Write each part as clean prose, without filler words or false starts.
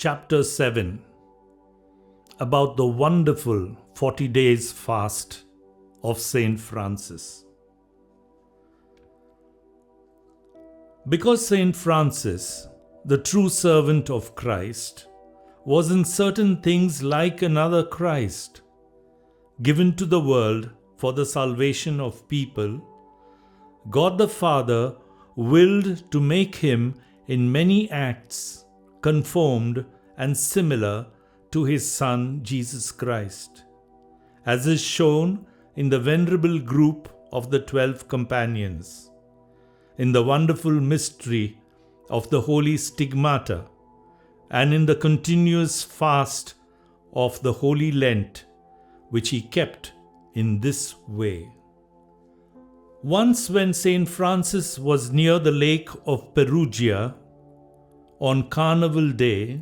chapter 7 about the wonderful 40 days fast of Saint Francis. Because Saint Francis, the true servant of Christ, was in certain things like another Christ, given to the world for the salvation of people, God the Father willed to make him in many acts conformed and similar to his Son Jesus Christ, as is shown in the venerable group of the 12 companions, in the wonderful mystery of the holy stigmata, and in the continuous fast of the Holy Lent, which he kept in this way. Once when Saint Francis was near the lake of Perugia, on Carnival Day,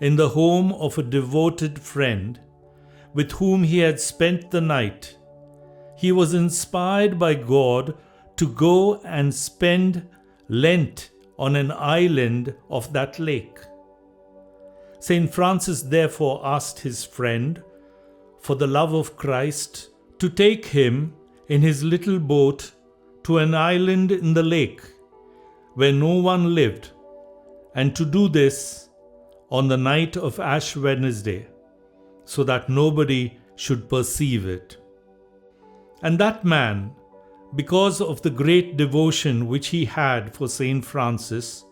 in the home of a devoted friend with whom he had spent the night, he was inspired by God to go and spend Lent on an island of that lake. Saint Francis therefore asked his friend, for the love of Christ, to take him in his little boat to an island in the lake where no one lived, and to do this on the night of Ash Wednesday, so that nobody should perceive it. And that man, because of the great devotion which he had for Saint Francis,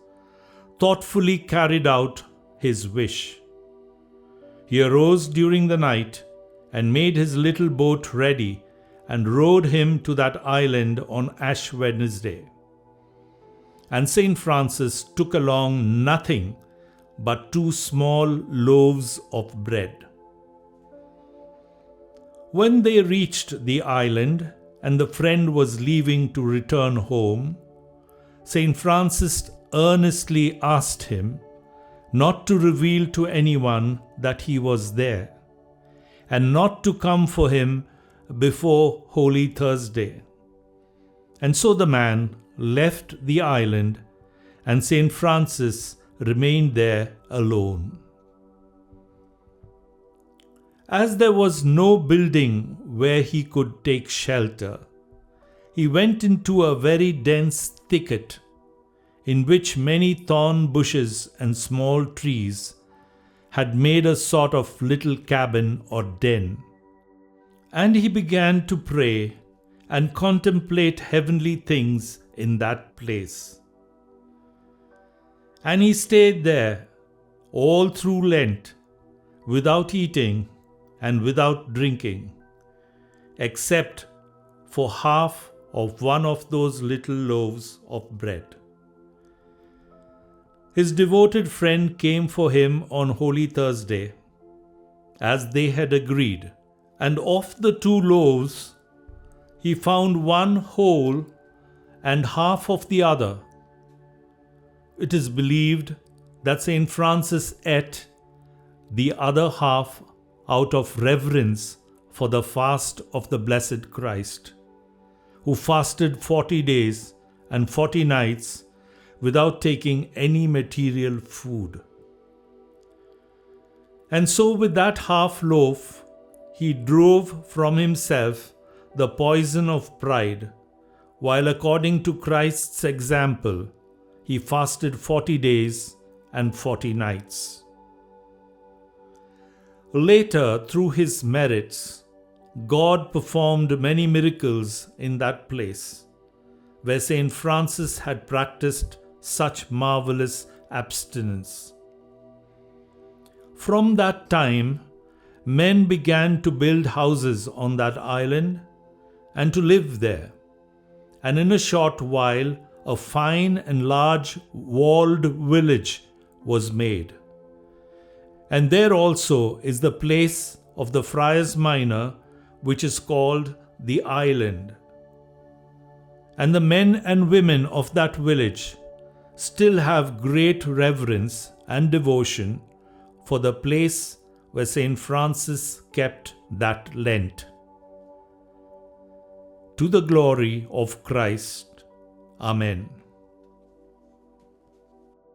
thoughtfully carried out his wish. He arose during the night and made his little boat ready and rowed him to that island on Ash Wednesday. And Saint Francis took along nothing but 2 small loaves of bread. When they reached the island and the friend was leaving to return home, Saint Francis earnestly asked him not to reveal to anyone that he was there, and not to come for him before Holy Thursday. And so the man left the island, and Saint Francis remained there alone. As there was no building where he could take shelter, he went into a very dense thicket, in which many thorn bushes and small trees had made a sort of little cabin or den. And he began to pray and contemplate heavenly things in that place. And he stayed there all through Lent, without eating and without drinking, except for half of one of those little loaves of bread. His devoted friend came for him on Holy Thursday, as they had agreed, and of the 2 loaves, he found one whole and half of the other. It is believed that Saint Francis ate the other half out of reverence for the fast of the Blessed Christ, who fasted 40 days and 40 nights without taking any material food. And so with that half loaf, he drove from himself the poison of pride, while according to Christ's example, he fasted 40 days and 40 nights. Later, through his merits, God performed many miracles in that place, where Saint Francis had practiced such marvelous abstinence. From that time, men began to build houses on that island and to live there, and in a short while a fine and large walled village was made. And there also is the place of the Friars Minor, which is called the Island. And the men and women of that village still have great reverence and devotion for the place where Saint Francis kept that Lent. To the glory of Christ. Amen.